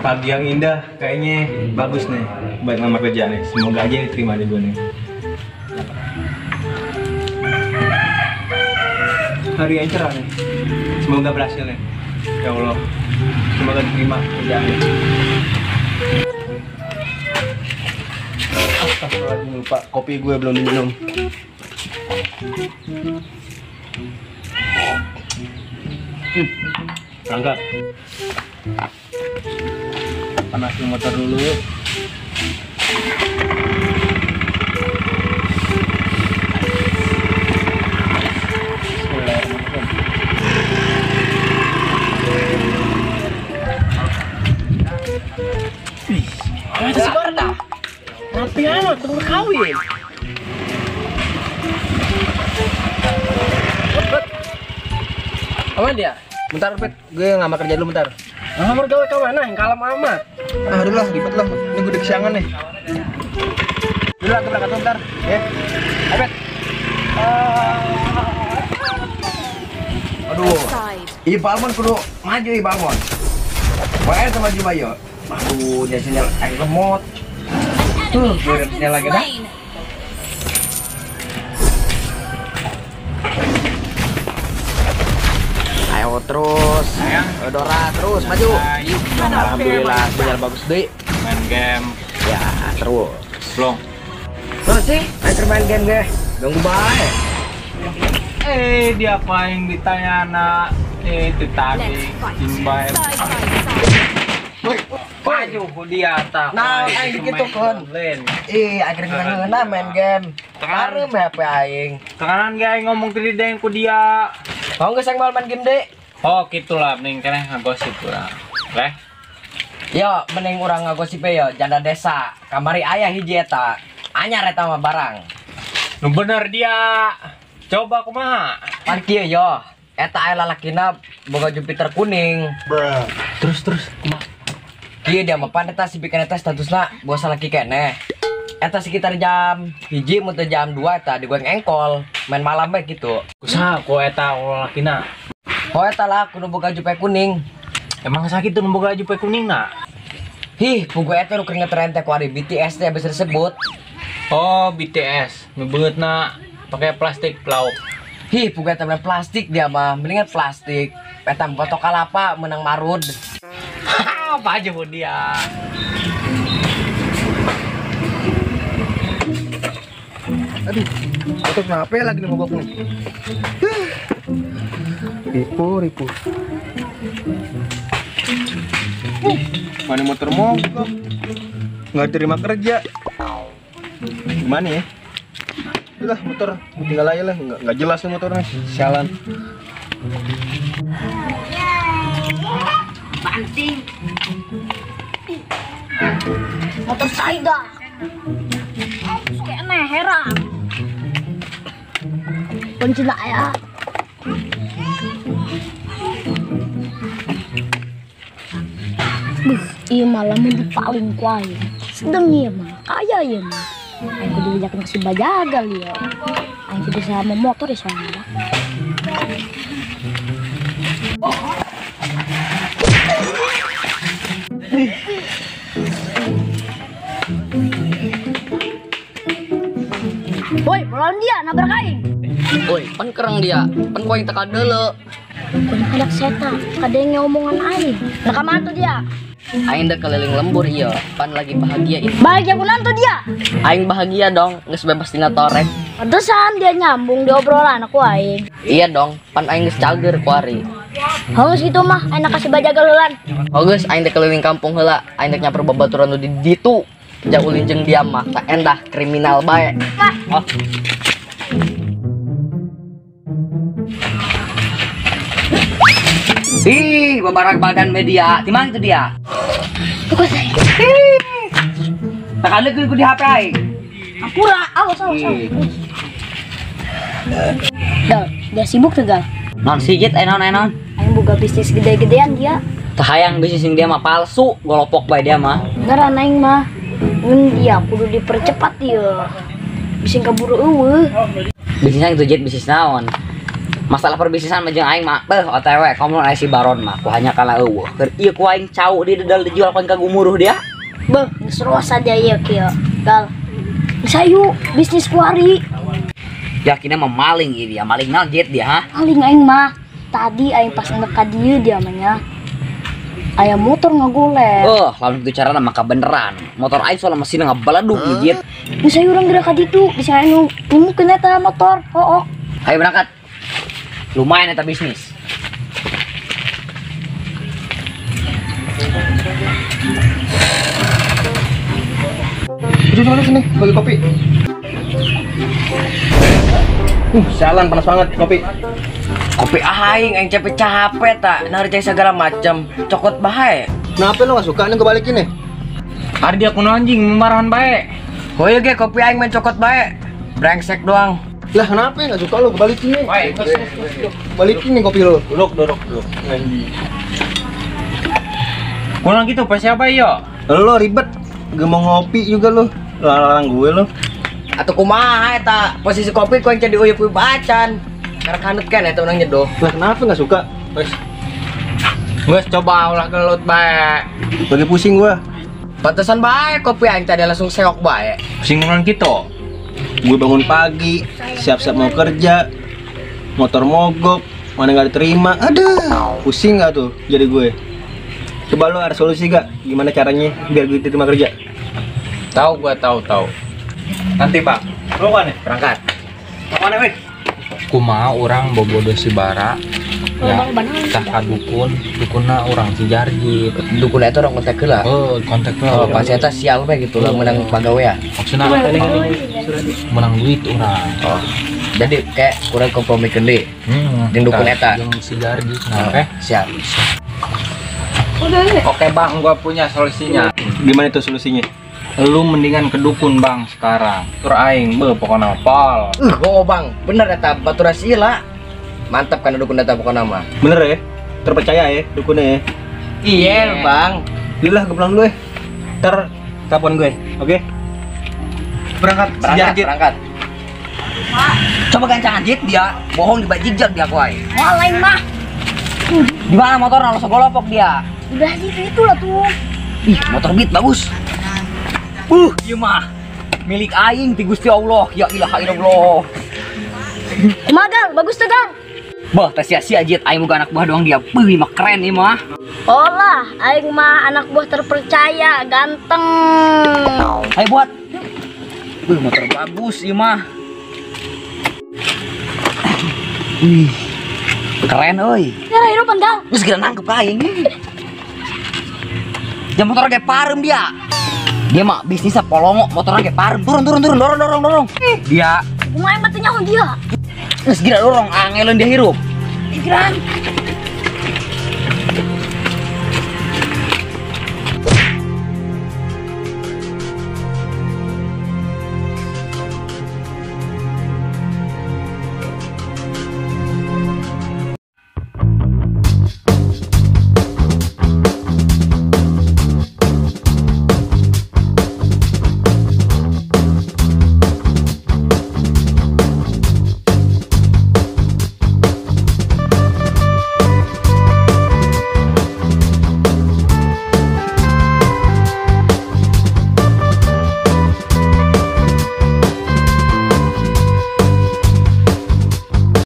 Pagi yang indah, kayaknya bagus nih buat ngelamar kerja nih. Semoga aja diterima di gue nih. Hari yang cerah nih. Semoga berhasil nih. Ya Allah, semoga diterima kerjaannya. Astagfirullahaladzim, lupa kopi gue belum diminum. Berangkat. Panasin motor dulu. Ada si Barda. Rapi amat, tunggu kawin. Aman dia? Bentar, Pet. Gue ngelamar kerja dulu bentar. Ngelamar gawe ke mana? Yang kalem amat. Aduh lah, ribet lah. Ini gue udah kesiangan nih. Udah, gue berangkat bentar. Ya. Ayo, Pet. Aduh. Iya, Balmon kudu maju, iya, Balmon. Wae sama maju, Bayo. Aduh, dia sinyal air lemot. Tuh, gue udah sinyal lagi dah. Ayo terus, Dora terus maju. Alhamdulillah, sinyal bagus deh. Main game. Ya, terus. Belum. Terus sih, main game gue. Nunggu baik. Dia apa yang ditanya nak? Itu tadi Jimbai. Maju dia tak. Nah, aing gitu kan. Akhirnya kita main game. Baru HP aing. Tekanan gak ngomong tadi deh ku dia. Mau nggak sang main game deh? Oh gitulah, mending kena ngagosip lah. Leh. Yo, mending urang ngagosip yo, janda desa. Kamari ayah hiji eta. Anyar eta mah barang. Nu bener dia. Coba kumaha? Pan kieu yo. Eta aya lalakina boga Jupiter kuning. Terus kumaha? Kieu dia mah pan eta si bikin eta statusna bos laki keneh. Eta sekitar jam 1 mutu jam 2 eta digoreng engkol, main malam bae gitu. Kusaha ku eta lalakina? Oh eta lah kudu boga jupe kuning. Emang sakit tuh boga jupe kuning nak? Hih, pugu eta nu keringet rente ku ari BTS teh bisa disebut. Oh, BTS. Nu beungeutna pakai plastik lauk. Hih, pugu eta bener plastik dia mah, mendingan plastik. Eta foto kalapa menang marud. Apa aja bu dia? Aduh, itu kenapa ya lagi nih mogok nih? Ripu. Mana motor mogok? Nggak terima kerja. Gimana ya? Udah motor tinggal aja lah, nggak jelas nih motornya. Sialan. Banting. Motor saya. Kayaknya heran. Kunci lah ya. Iya malah menjadi paling kuat. Sedang iya mah, kaya ya mah. Aku diajak ke si Bajagal ya. Aku bisa sama motor ya soalnya. Woi, pelan dia nabrak aing. Woi, pan kereng dia, pan koin teka dulu. Kuning anak setan, kadang ngomongan aing. Rekam tuh dia. Aing udah keliling lembur iya, pan lagi bahagia ini. Bahagia kunan tuh dia. Aing bahagia dong, nges bebas tina torek. Pantesan dia nyambung di obrolan aku aing. Iya dong, pan aing nges cager kuari. Haus gitu mah, enak kasih Bajagal heula. Oh guys, aing teh keliling kampung heula, aing teh nyamper babaturan di ditu. Jauhin jeung dia mah, tak endah kriminal bae. Oh. Ih, babarak badan media. Di mana itu dia? Bukan saya. Tak ada ku di HP aing. Apura, awas. Dah, dia sibuk tuh gal. Non sigit enon. Aing buka bisnis gede-gedean dia. Tahayang bisnis dia mah palsu, golopok bae dia mah. Ngaran aing mah. Dia kudu dipercepat dia. Bisa kaburu eueuh. Bisnisnya itu jet bisnis naon? Masalah perbisnisan mah jeung aing mah beuh OTW kamu aya si Baron mah ku hanya kalah eueuh keur ieu ku aing cau di dedal dijual kan ka gumuruh dia. Beh, seru saja ya kieu. Gal. Bisa yuk bisnis kuari. Yakinnya mah maling ieu dia, maling naon Jit dia ha? Paling aing mah tadi aing pas ngendek ka dieu dia mah nya. Aya motor ngagoler. Lamun kitu carana maka beneran. Motor aing soalnya mesin ngabaladuk ieu Jit. Bisa urang gerak ka ditu, bisa anu numukeun eta motor. Hook. Ayo berangkat. Lumayan eta bisnis. Udah sana sini, bagi kopi. Sialan panas banget kopi. Kopi aing capek-capek tak narik segala macam. Cokot bae. Kenapa lo gak suka nih kebalikin nih? Hari dia kuno anjing memarahan baik. Oh iya ge kopi aing main cokot bae. Brengsek doang. Lah kenapa gak suka lo kebalikin nih? Baik, Balikin nih kopi lo. duduk. Kurang gitu pas siapa yo? Lo ribet, gak mau ngopi juga lo. Larang gue lo. Atau kumaha eta posisi kopi ku yang jadi uyup-uyup acan. Karena kanut kan eta urang nyedoh. Lah kenapa gak suka? Gus coba ulah gelut baik. Lagi pusing gue. Pantesan bae kopi aing tadi langsung seok bae. Singgungan gitu. Gue bangun pagi, siap-siap mau kerja, motor mogok, mana gak diterima. Aduh, pusing gak tuh jadi gue. Coba lo ada solusi gak? Gimana caranya biar gue diterima kerja? Tahu gua tahu. Nanti Pak. Lo kan nih? Berangkat. Mana Wid? Kumaha orang bobodo si bara. Ya, tah ka dukunna orang si Jarjit. Dukun eta orang kontak heula. Oh, kontak Oh, lah. pas eta sial we gitu lah menang pagawean. Maksudnya menang duit orang. Oh. Jadi kayak kurang kompromikeun deui. Jeung dukun eta. Jeung si Jarjit. Nah, Siap. Oke Bang, gua punya solusinya. Gimana itu solusinya? Lu mendingan ke dukun Bang sekarang. Tur aing pokokna pal. Bang, bener eta batura sila. Mantap kan dukun eta pokona mah. Bener ya? Terpercaya ya dukunnya ya? Iya, Bang. Yaudah gue pulang dulu ya. Ntar telepon gue, oke? Berangkat, Berangkat. Coba gancangan Jit dia, bohong dibajigjag dia ku aing. Wah lain mah. Di mana motorna lo segolopok dia? Udah sih itu lah tuh. Ih, motor Beat bagus. Ieu mah milik aing ti Gusti Allah. Ya ilaha illallah. Magal, bagus tuh Gang. Bah, teh sia-sia Jit aing boga anak buah doang dia. Beuh, mah keren ieu mah. Olah, aing mah anak buah terpercaya, ganteng. Ayo buat. Beuh, motor bagus ieu mah. Wih. Keren euy. Ya hirupan Gang. Geus geura nangkep ka aing. Dia motor kayak parem dia. Dia mah bisnisnya polongo, motornya kayak parem. Turun, dorong. Dia Kumaha mah teh nyaho dia. geus geura dorong angeun dia hirup. Pikiran.